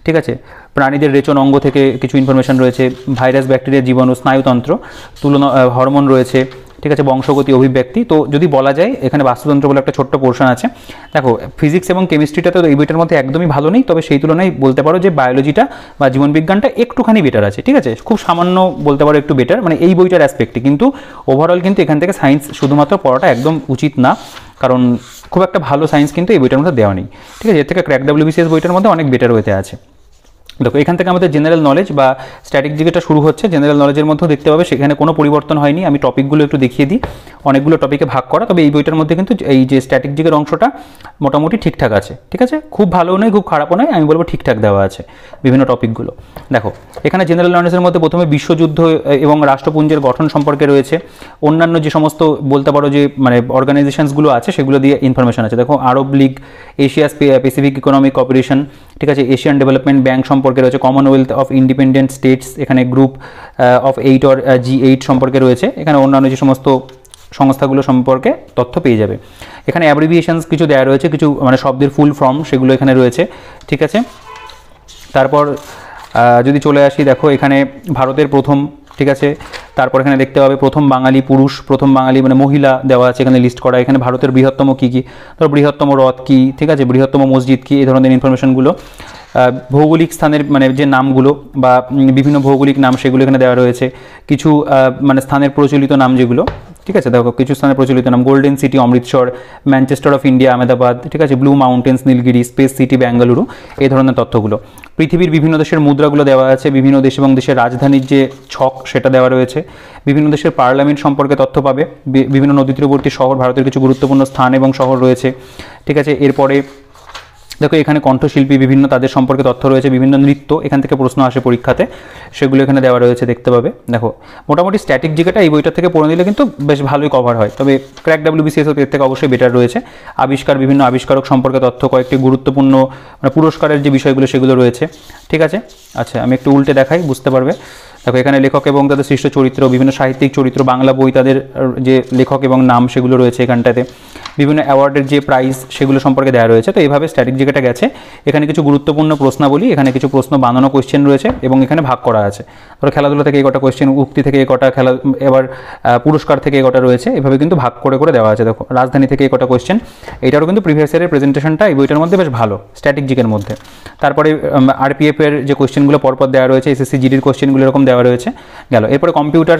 ঠিক আছে। প্রাণীদের রেচন অঙ্গ থেকে কিছু ইনফরমেশন রয়েছে, ভাইরাস, ব্যাকটেরিয়া, জীবাণু, স্নায়ুতন্ত্র, তুলনা, হরমোন রয়েছে, ঠিক আছে, বংশগতি, অভিব্যক্তি। তো যদি বলা যায় এখানে বাস্তুতন্ত্র বলে একটা ছোট্ট পোর্শন আছে। দেখো ফিজিক্স এবং কেমিস্ট্রিটা তো এই বইটার মধ্যে একদমই ভালো নেই, তবে সেই তুলনায় বলতে পারো যে বায়োলজিটা বা জীবনবিজ্ঞানটা একটুখানি বেটার আছে, ঠিক আছে, খুব সামান্য বলতে পারো একটু বেটার, মানে এই বইটার অ্যাসপেক্টে। কিন্তু ওভারঅল কিন্তু এখান থেকে সায়েন্স শুধুমাত্র পড়াটা একদম উচিত না, কারণ খুব একটা ভালো সায়েন্স কিন্তু এই বইটার মধ্যে দেওয়া নেই, ঠিক আছে। এর থেকে ক্র্যাক WBCS বইটার মধ্যে অনেক বেটার ওয়েতে আছে। দেখো এখান থেকে আমাদের জেনারেল নলেজ বা স্ট্যাটিক জিকেটা শুরু হচ্ছে। জেনারেল নলেজের মধ্যেও দেখতে পাবে সেখানে কোনো পরিবর্তন হয়নি। আমি টপিকগুলো একটু দেখিয়ে দিই, অনেকগুলো টপিকে ভাগ করা, তবে এই বইটার মধ্যে কিন্তু এই যে স্ট্যাটিক জিকের অংশটা মোটামুটি ঠিকঠাক আছে, ঠিক আছে, খুব ভালোও নয় খুব খারাপও নয়, আমি বলবো ঠিকঠাক দেওয়া আছে বিভিন্ন টপিকগুলো। দেখো এখানে জেনারেল নলেজের মধ্যে প্রথমে বিশ্বযুদ্ধ এবং রাষ্ট্রপুঞ্জের গঠন সম্পর্কে রয়েছে, অন্যান্য যে সমস্ত বলতে পারো যে মানে অর্গানাইজেশনসগুলো আছে সেগুলো দিয়ে ইনফরমেশন আছে। দেখো Arab League, Asia Pacific Economic Cooperation, ঠিক আছে, এশিয়ান ডেভেলপমেন্ট ব্যাংক সম্পর্কে রয়েছে, কমনওয়েলথ অফ ইন্ডিপেন্ডেন্ট স্টেটস, এখানে গ্রুপ অফ 8 অর G8 সম্পর্কে রয়েছে, এখানে অন্যান্য যে সমস্ত সংস্থাগুলো সম্পর্কে তথ্য পেয়ে যাবে। এখানে অ্যাব্রিভিয়েশনস কিছু দেওয়া রয়েছে, কিছু মানে শব্দের ফুল ফর্ম সেগুলো এখানে রয়েছে, ঠিক আছে। তারপর যদি চলে আসি, দেখো এখানে ভারতের প্রথম, ঠিক আছে, তারপর এখানে দেখতে পাবে প্রথম বাঙালি পুরুষ, প্রথম বাঙালি মানে মহিলা দেওয়া আছে এখানে লিস্ট করা। এখানে ভারতের বৃহত্তম কী কী, ধরো বৃহত্তম হ্রদ কী, ঠিক আছে, বৃহত্তম মসজিদ কী, এই ধরনের ইনফরমেশনগুলো। ভৌগোলিক স্থানের মানে যে নামগুলো বা বিভিন্ন ভৌগোলিক নাম সেগুলো এখানে দেওয়া রয়েছে, কিছু মানে স্থানের প্রচলিত নাম যেগুলো, ঠিক আছে। দেখো কিছু স্থানের প্রচলিত নাম, golden city Amritsar, Manchester of India Ahmedabad, ঠিক আছে, blue mountains Nilgiri, space city Bengaluru, এই ধরনের তথ্যগুলো। পৃথিবীর বিভিন্ন দেশের মুদ্রাগুলো দেওয়া আছে, বিভিন্ন দেশ এবং দেশের রাজধানীর যে ছক সেটা দেওয়া রয়েছে, বিভিন্ন দেশের পার্লামেন্ট সম্পর্কে তথ্য পাবে, বিভিন্ন নদী তীরবর্তী শহর, ভারতের কিছু গুরুত্বপূর্ণ স্থান এবং শহর রয়েছে, ঠিক আছে। এরপরে দেখো এখানে কণ্ঠশিল্পী বিভিন্ন তাদের সম্পর্কে তথ্য রয়েছে, বিভিন্ন নৃত্য, এখান থেকে প্রশ্ন আসে পরীক্ষাতে, সেগুলো এখানে দেওয়া রয়েছে, দেখতে পাবে। দেখো মোটামুটি স্ট্যাটিক জিকেটা এই বইটার থেকে পড়ে নিলে কিন্তু বেশ ভালোই কভার হয়, তবে ক্র্যাক WBCS এর থেকে অবশ্যই বেটার রয়েছে। আবিষ্কার, বিভিন্ন আবিষ্কারক সম্পর্কে তথ্য, কয়েকটি গুরুত্বপূর্ণ মানে পুরস্কারের যে বিষয়গুলো সেগুলো রয়েছে, ঠিক আছে। আচ্ছা আমি একটু উল্টে দেখাই, বুঝতে পারবে। দেখো এখানে লেখক এবং তাদের সৃষ্ট চরিত্র, বিভিন্ন সাহিত্যিক চরিত্র, বাংলা বই, তাদের যে লেখক এবং নাম সেগুলো রয়েছে এখানটাতে, বিভিন্ন অ্যাওয়ার্ডের যে প্রাইজ সেগুলো সম্পর্কে দেওয়া রয়েছে। তো এইভাবে স্ট্যাটিক জিকেটা গেছে। এখানে কিছু গুরুত্বপূর্ণ প্রশ্নাবলী, এখানে কিছু প্রশ্ন বানানো কোয়েশ্চেন রয়েছে এবং এখানে ভাগ করা আছে। ধরো খেলাধুলা থেকে এই কটা কোয়েশ্চেন, উক্তি থেকে এই কটা, খেলা এবার পুরস্কার থেকে এই কটা রয়েছে, এভাবে কিন্তু ভাগ করে করে দেওয়া আছে। দেখো রাজধানী থেকে এই কটা কোয়েশ্চেন, এটারও কিন্তু প্রিভিয়াস ইয়ারের প্রেজেন্টেশনটা এই বইটার মধ্যে বেশ ভালো স্ট্যাটিক জিকের মধ্যে। তারপরে আরপিএফ এর যে কোয়েশ্চেনগুলো পরপর দেওয়া রয়েছে, এসএসসি জিডির কোয়েশ্চেনগুলো এরকম দেওয়া রয়েছে গেল। এরপরে কম্পিউটার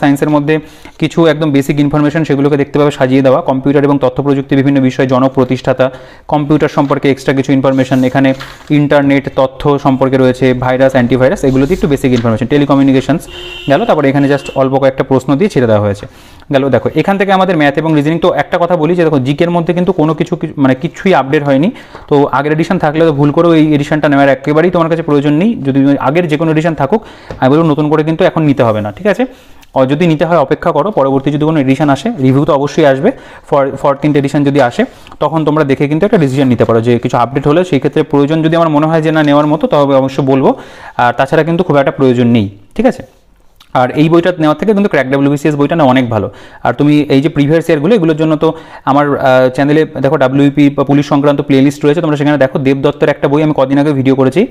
সায়েন্সের মধ্যে কিছু একদম বেসিক ইনফরমেশন সেগুলোকে দেখতে পাবে সাজিয়ে দেওয়া। কম্পিউটার এবং তথ্য প্রযুক্তি বিভিন্ন বিষয়, জনক প্রতিষ্ঠাতা, কম্পিউটার সম্পর্কে এক্সট্রা কিছু ইনফরমেশন, এখানে ইন্টারনেট তথ্য সম্পর্কে রয়েছে, ভাইরাস, অ্যান্টিভাইরাস, এগুলোতে একটু বেসিক ইনফরমেশন, টেলিকমিউনিকেশনস গেল। তারপরে এখানে জাস্ট অল্প কয়েকটা প্রশ্ন দিয়ে ছেড়ে দেওয়া হয়েছে গেল। দেখো এখান থেকে আমাদের ম্যাথ এবং রিজনিং, তো একটা কথা বলি যে দেখো জিকের মধ্যে কিন্তু কোনো কিছু মানে কিছুই আপডেট হয়নি। তো আগের এডিশন থাকলে তো ভুল করেও এই এডিশনটা নেওয়ার একেবারেই তোমার কাছে প্রয়োজন নেই। যদি আগের যে কোনো এডিশন থাকুক, আমি বলবো নতুন করে কিন্তু এখন নিতে হবে না, ঠিক আছে? যদি নিতে হয় অপেক্ষা করো, পরবর্তী যদি কোনো এডিশন আসে, রিভিউ তো অবশ্যই আসবে, 14th এডিশন যদি আসে তখন তোমরা দেখে কিন্তু একটা ডিসিশন নিতে পারো যে কিছু আপডেট হলে সেই ক্ষেত্রে প্রয়োজন যদি আমার মনে হয় যে না নেওয়ার মতো, তবে অবশ্যই বলবো। আর তাছাড়া কিন্তু খুব একটা প্রয়োজন নেই, ঠিক আছে? আর এই বইটা নেওয়ার থেকে কিন্তু ক্র্যাক WBCS বইটা না অনেক ভালো। আর তুমি এই যে প্রিভিয়াস ইয়ারগুলো, এগুলোর জন্য তো আমার চ্যানেলে দেখো WP বা পুলিশ সংক্রান্ত প্লেলিস্ট রয়েছে, তোমরা সেখানে দেখো। দেব দত্তের একটা বই আমি কদিন আগে ভিডিও করেছি,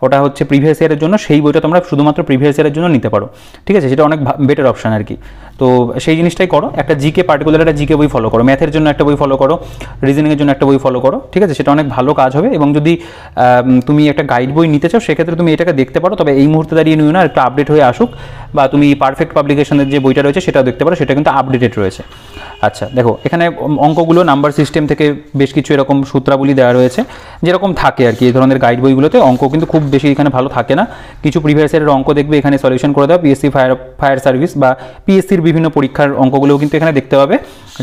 ওটা হচ্ছে প্রিভিয়াস ইয়ারের জন্য, সেই বইটা তোমরা শুধুমাত্র প্রিভিয়াস ইয়ারের জন্য নিতে পারো, ঠিক আছে? সেটা অনেক বেটার অপশন আর কি। তো সেই জিনিসটাই করো, একটা জিকে পার্টিকুলার একটা জিকে বই ফলো করো, ম্যাথের জন্য একটা বই ফলো করো, রিজনিংয়ের জন্য একটা বই ফলো করো, ঠিক আছে? সেটা অনেক ভালো কাজ হবে। এবং যদি তুমি একটা গাইড বই নিতে চাও সেক্ষেত্রে তুমি এটাকে দেখতে পারো, তবে এই মুহূর্তে দাঁড়িয়ে নিও না, একটু আপডেট হয়ে আসুক। বা তুমি পারফেক্ট পাবলিকেশনের যে বইটা রয়েছে সেটাও দেখতে পারো, সেটা কিন্তু আপডেটেড রয়েছে। আচ্ছা দেখো এখানে অঙ্কগুলো নাম্বার সিস্টেম থেকে বেশ কিছু এরকম সূত্রাবলী দেওয়া রয়েছে, যেরকম থাকে আর কি এই ধরনের গাইড বইগুলোতে। অঙ্ক কিন্তু খুব বেশি এখানে ভালো থাকে না, কিছু প্রিভিয়াস ইয়ারের অঙ্ক দেখবে এখানে সলিউশন করে দেওয়া। পিএসসি ফায়ার সার্ভিস বা পিএসসির বিভিন্ন পরীক্ষার অঙ্কগুলোও কিন্তু এখানে দেখতে পাবে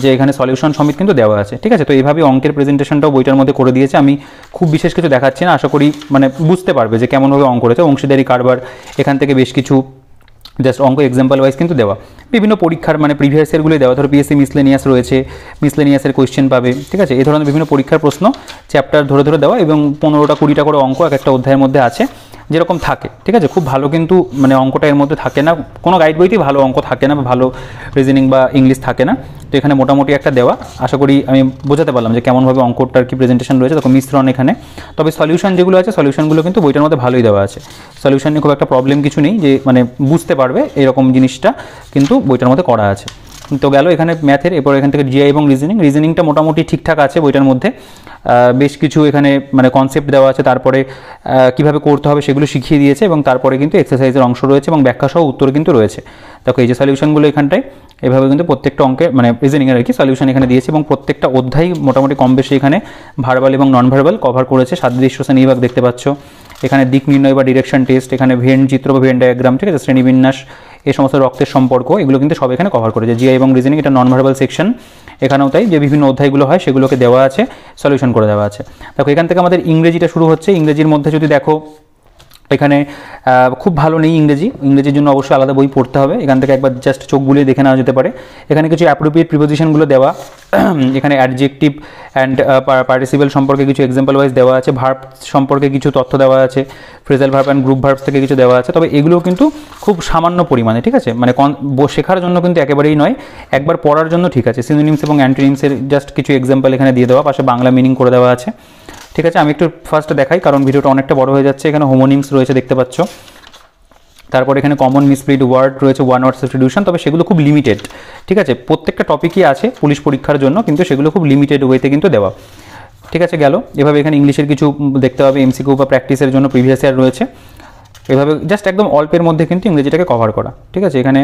যে এখানে সলিউশন সমেত কিন্তু দেওয়া আছে, ঠিক আছে? তো এইভাবে অঙ্কের প্রেজেন্টেশনটাও বইটার মধ্যে করে দিয়েছে। আমি খুব বিশেষ কিছু দেখাচ্ছি না, আশা করি মানে বুঝতে পারবে যে কেমনভাবে অঙ্ক রয়েছে। অংশীদারি কারবার, এখান থেকে বেশ কিছু জাস্ট অঙ্ক এক্সাম্পল ওয়াইজ কিন্তু দেওয়া, বিভিন্ন পরীক্ষার মানে প্রিভিয়াস ইয়ারগুলো দেওয়া। ধরো পিএসসি মিসলেনিয়াস রয়েছে, মিসলেনিয়াসের কোয়েশ্চেন পাবে, ঠিক আছে? এই ধরনের বিভিন্ন পরীক্ষার প্রশ্ন চ্যাপ্টার ধরে ধরে দেওয়া, এবং 15টা 20টা করে অঙ্ক এক একটা অধ্যায়ের মধ্যে আছে, যেরকম থাকে, ঠিক আছে? খুব ভালো কিন্তু মানে অঙ্কটা এর মধ্যে থাকে না, কোনো গাইড বইতেই ভালো অঙ্ক থাকে না বা ভালো রিজনিং বা ইংলিশ থাকে না। তো এখানে মোটামুটি একটা দেওয়া, আশা করি আমি বোঝাতে পারলাম যে কেমনভাবে অঙ্কটার কি প্রেজেন্টেশন রয়েছে। দেখো মিশ্রণ এখানে, তবে সলিউশন যেগুলো আছে সলিউশনগুলো কিন্তু বইটার মধ্যে ভালোই দেওয়া আছে। সলিউশন নিয়ে খুব একটা প্রবলেম কিছু নেই, যে মানে বুঝতে পারবে এরকম জিনিসটা কিন্তু বইটার মধ্যে করা আছে। তো গেল এখানে ম্যাথের। এরপর এখান থেকে জিআই এবং রিজনিংটা মোটামুটি ঠিকঠাক আছে বইটার মধ্যে, বেশ কিছু এখানে মানে কনসেপ্ট দেওয়া আছে, তারপরে কীভাবে করতে হবে সেগুলো শিখিয়ে দিয়েছে, এবং তারপরে কিন্তু এক্সারসাইজের অংশ রয়েছে এবং ব্যাখ্যা সহ উত্তর কিন্তু রয়েছে। দেখো এই যে সলিউশনগুলো এখানটায় এভাবে কিন্তু প্রত্যেকটা অঙ্কে মানে রিজনিংয়ের আর কি সলিউশন এখানে দিয়েছে, এবং প্রত্যেকটা অধ্যায় মোটামুটি কম বেশি এখানে ভার্বাল এবং নন ভার্বাল কভার করেছে। সাদৃশ্য শ্রেণীবিভাগ দেখতে পাচ্ছ, এখানে দিক নির্ণয় বা ডিরেকশন টেস্ট, এখানে ভেন চিত্র বা ভেন ডায়াগ্রাম, ঠিক আছে? শ্রেণীবিন্যাস, এই সমস্ত রক্তের সম্পর্ক, এগুলো কিন্তু সব এখানে কভার করেছে। জিআই এবং রিজনিং এটা নন ভার্বাল সেকশন, এখানেও তাই যে বিভিন্ন অধ্যায়গুলো হয় সেগুলোকে দেওয়া আছে, সলিউশন করে দেওয়া আছে। দেখো এখান থেকে আমাদের ইংরেজিটা শুরু হচ্ছে। ইংরেজির মধ্যে যদি দেখো এখানে খুব ভালো নেই ইংরেজির জন্য অবশ্যই আলাদা বই পড়তে হবে। এখান থেকে একবার জাস্ট চোখ বুলিয়ে দেখে নেওয়া যেতে পারে। এখানে কিছু অ্যাপ্রোপ্রিয়েট প্রিপোজিশনগুলো দেওয়া, এখানে অ্যাডজেক্টিভ অ্যান্ড পার্টিসিপল সম্পর্কে কিছু এক্সাম্পল ওয়াইজ দেওয়া আছে, ভার্ব সম্পর্কে কিছু তথ্য দেওয়া আছে, phrasal verb and group verbs থেকে কিছু দেওয়া আছে। তবে এগুলো কিন্তু খুব সামান্য পরিমাণে, ঠিক আছে? মানে শেখার জন্য কিন্তু একেবারেই নয়, একবার পড়ার জন্য ঠিক আছে। সিনোনিমস এবং অ্যান্টোনিমসের জাস্ট কিছু এক্সাম্পল এখানে দিয়ে দেওয়া, পাশে বাংলা মিনিং করে দেওয়া আছে, ঠিক আছে? আমি একটু ফার্স্ট দেখাই কারণ ভিডিওটা অনেকটা বড় হয়ে যাচ্ছে। এখানে হোমোনিমস রয়েছে দেখতে পাচ্ছ, তারপর এখানে কমন মিসপ্লেড ওয়ার্ড রয়েছে, ওয়ান ওয়ার্ড সাবস্টিটিউশন, তবে সেগুলো খুব লিমিটেড, ঠিক আছে? প্রত্যেকটা টপিকই আছে পুলিশ পরীক্ষার জন্য, কিন্তু সেগুলো খুব লিমিটেড ওয়েতে কিন্তু দেওয়া, ঠিক আছে? গেল এভাবে এখানে ইংলিশের কিছু দেখতে হবে, এমসিকিউ বা প্র্যাকটিসের জন্য প্রিভিয়াস ইয়ার রয়েছে, এভাবে জাস্ট একদম অল্পের মধ্যে কিন্তু ইংরেজিটাকে কভার করা, ঠিক আছে? এখানে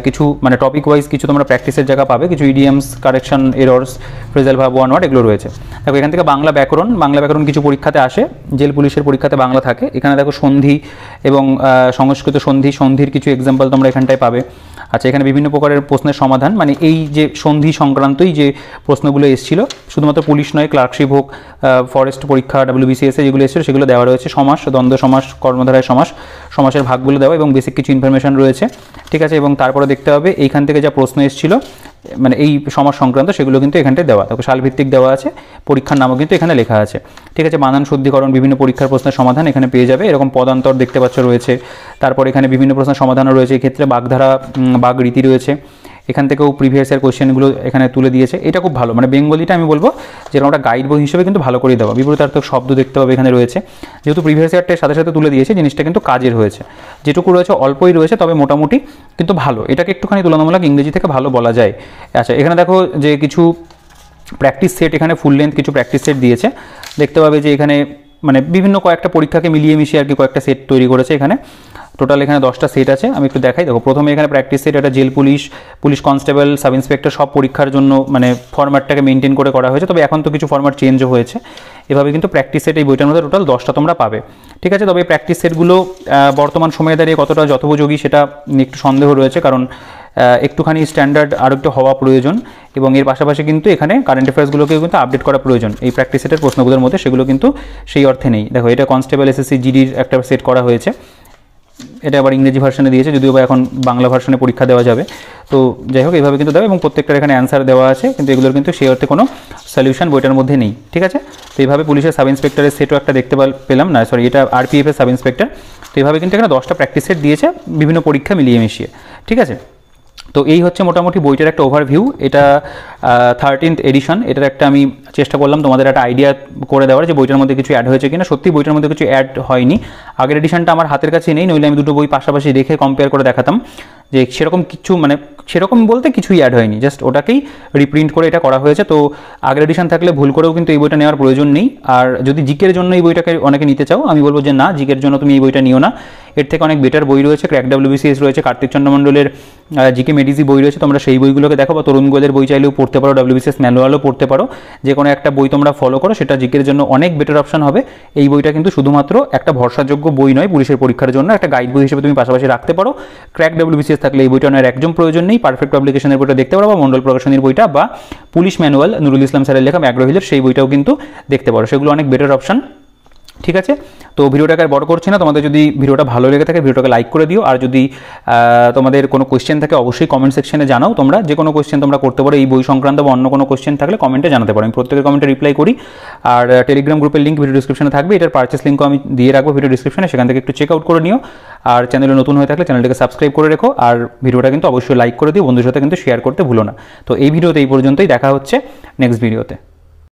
কিছু মানে টপিক ওয়াইজ কিছু তোমরা প্র্যাকটিসের জায়গা পাবে, কিছু idioms, correction, errors, phrasal verb, one word, এগুলো রয়েছে। দেখো এখান থেকে বাংলা ব্যাকরণ কিছু পরীক্ষাতে আসে, জেল পুলিশের পরীক্ষাতে বাংলা থাকে। এখানে দেখো সন্ধি এবং সংস্কৃত সন্ধির কিছু এক্সাম্পল তোমরা এখানটায় পাবে। আচ্ছা এখানে বিভিন্ন প্রকারের প্রশ্নের সমাধান, মানে এই যে সন্ধি সংক্রান্তই যে প্রশ্নগুলো এসেছিল, শুধুমাত্র পুলিশ নয়, ক্লার্কশিপ হোক, ফরেস্ট পরীক্ষা, WBCS যেগুলো এসেছিল সেগুলো দেওয়া রয়েছে। সমাস, দ্বন্দ্ব সমাস, কর্মধারায় সমাসের ভাগগুলো দেওয়া এবং বেসিক কিছু ইনফরমেশন রয়েছে, ঠিক আছে? এবং তারপরে দেখতে হবে এইখান থেকে যা প্রশ্ন এসেছিল মানে এই সমাজ সংক্রান্ত সেগুলো কিন্তু এখানটায় দেওয়া। তারপর সালভিত্তিক দেওয়া আছে, পরীক্ষার নামও কিন্তু এখানে লেখা আছে। ঠিক আছে, বানান শুদ্ধিকরণ, বিভিন্ন পরীক্ষার প্রশ্নের সমাধান এখানে পেয়ে যাবে। এরকম পদান্তর দেখতে পাচ্ছ রয়েছে। তারপর এখানে বিভিন্ন প্রশ্নের সমাধানও রয়েছে, এক্ষেত্রে বাগধারা বাগ রীতি রয়েছে। এখান থেকেও প্রিভিয়াস ইয়ার কোশ্চেনগুলো এখানে তুলে দিয়েছে। এটা খুব ভালো, মানে বেঙ্গলিটা আমি বলবো যেরকম একটা গাইড বই হিসেবে কিন্তু ভালো করে দেওয়া। বিপরীতার্থক শব্দ দেখতে পাবে এখানে রয়েছে, যেহেতু প্রিভিয়াস ইয়ারটার সাথে সাথে তুলে দিয়েছে, জিনিসটা কিন্তু কাজের হয়েছে। যেটুকু রয়েছে অল্পই রয়েছে, তবে মোটামুটি কিন্তু ভালো। এটাকে একটুখানি তুলনামূলক ইংরেজি থেকে ভালো বলা যায়। আচ্ছা, এখানে দেখো যে কিছু প্র্যাকটিস সেট, এখানে ফুল লেন্থ কিছু প্র্যাকটিস সেট দিয়েছে। দেখতে পাবে যে এখানে মানে বিভিন্ন কয়েকটা পরীক্ষাকে মিলিয়ে মিশিয়ে আর কি কয়েকটা সেট তৈরি করেছে। এখানে টোটাল এখানে 10টা সেট আছে। আমি একটু দেখাই। দেখো, প্রথমে এখানে প্র্যাকটিস সেট, এটা jail police, police constable, sub inspector সব পরীক্ষার জন্য মানে ফরম্যাটটাকে মেনটেন করে করা হয়েছে। তবে এখন তো কিছু ফরম্যাট চেঞ্জও হয়েছে। এভাবে কিন্তু প্র্যাকটিস সেট এই বইটার মধ্যে টোটাল 10টা তোমরা পাবে। ঠিক আছে, তবে এই প্র্যাকটিস সেটগুলো বর্তমান সময়ে দাঁড়িয়ে কতটা যথোপযোগী সেটা একটু সন্দেহ রয়েছে, কারণ একটুখানি স্ট্যান্ডার্ড আরও একটু হওয়া প্রয়োজন। এবং এর পাশাপাশি কিন্তু এখানে কারেন্ট অ্যাফেয়ার্সগুলোকেও কিন্তু আপডেট করা প্রয়োজন এই প্র্যাকটিস সেটের প্রশ্নগুলোর মধ্যে, সেগুলো কিন্তু সেই অর্থে নেই। দেখো, এটা কনস্টেবল এসএসসি জিডির একটা সেট করা হয়েছে। এটা আবার ইংরেজি ভার্সনে দিয়েছে, যদিও বা এখন বাংলা ভার্সনে পরীক্ষা দেওয়া যাবে। তো যাই হোক, এইভাবে কিন্তু দেবে এবং প্রত্যেকটার এখানে অ্যান্সার দেওয়া আছে, কিন্তু এগুলোর কিন্তু সেই অর্থে কোনো সলিউশন বইটার মধ্যে নেই। ঠিক আছে, তো এইভাবে পুলিশের সাব ইন্সপেক্টরের সেটও একটা দেখতে পেলাম না, সরি, এটা আরপিএফের সাব ইন্সপেক্টর। তো এইভাবে কিন্তু এখানে 10টা প্র্যাকটিস সেট দিয়েছে বিভিন্ন পরীক্ষা মিলিয়ে মিশিয়ে। ঠিক আছে, তো এই হচ্ছে মোটামুটি বইটার একটা ওভারভিউ। এটা 13th এডিশন। এটার একটা আমি চেষ্টা করলাম তোমাদের একটা আইডিয়া করে দেওয়ার যে বইটার মধ্যে কিছু অ্যাড হয়েছে কিনা। সত্যি বইটার মধ্যে কিছু অ্যাড হয়নি। আগের এডিশনটা আমার হাতের কাছে নেই, নইলে আমি দুটো বই পাশাপাশি রেখে কম্পেয়ার করে দেখাতাম যে সেরকম কিছু, মানে সেরকম বলতে কিছুই অ্যাড হয়নি, জাস্ট ওটাকেই রিপ্রিন্ট করে এটা করা হয়েছে। তো আগের এডিশন থাকলে ভুল করেও কিন্তু এই বইটা নেওয়ার প্রয়োজন নেই। আর যদি জিকের জন্য এই বইটাকে অনেকে নিতে চাও, আমি বলবো যে না, জিকের জন্য তুমি এই বইটা নিও না। এর থেকে অনেক বেটার বই রয়েছে। ক্র্যাক WBCS রয়েছে, কার্তিক চন্দ্র মণ্ডলের জিকে মেডিসি বই রয়েছে, তোমরা সেই বইগুলোকে দেখো। বা তরুণ গোয়েলের বই চাইলেও পড়তে পারো, WBCS ম্যানুয়ালও পড়তে পারো। যে কোনো একটা বই তোমরা ফলো করো, সেটা জিকের জন্য অনেক বেটার অপশন হবে। এই বইটা কিন্তু শুধুমাত্র একটা ভরসাযোগ্য বই নয়, পুলিশের পরীক্ষার জন্য একটা গাইড বই হিসেবে তুমি পাশাপাশি রাখতে পারো। ক্র্যাক WBCS থাকলে এই বইটা নেওয়ার একদম প্রয়োজন নেই। পারফেক্ট পাবলিকেশনের বইটা দেখতে পারো, বা মন্ডল প্রকাশনীর বইটা, বা পুলিশ ম্যানুয়াল নুরুল ইসলাম স্যারের লেখা ম্যাগ্রোহিলের সেই বইটাও কিন্তু দেখতে পারো। সেগুলো অনেক বেটার অপশন। ঠিক আছে, তো ভিডিওটাকে আর বড় করছি না। তোমাদের যদি ভিডিওটা ভালো লেগে থাকে ভিডিওটাকে লাইক করে দিও। আর যদি তোমাদের কোনো কোয়েশ্চেন থাকে অবশ্যই কমেন্ট সেকশনে জানাও। তোমরা যে কোনো কোয়েশ্চেন তোমরা করতে পারো, এই বই সংক্রান্ত বা অন্য কোনো কোয়েশ্চেন থাকলে কমেন্টে জানাতে পারো। আমি প্রত্যেকের কমেন্টে রিপ্লাই করি। আর টেলিগ্রাম গ্রুপের লিঙ্ক ভিডিও ডিসক্রিপশনে থাকবে। এটার পারচেস লিঙ্কও আমি দিয়ে রাখবো ভিডিও ডিসক্রিপশনে, সেখান থেকে একটু চেক আউট করে নিও। আর চ্যানেলে নতুন হয়ে থাকলে চ্যানেলটাকে সাবস্ক্রাইব করে রেখো। আর ভিডিওটা কিন্তু অবশ্যই লাইক করে দিও, বন্ধুদের সাথে কিন্তু শেয়ার করতে ভুলো না। তো এই ভিডিওতে এই পর্যন্তই, দেখা হচ্ছে নেক্সট ভিডিওতে।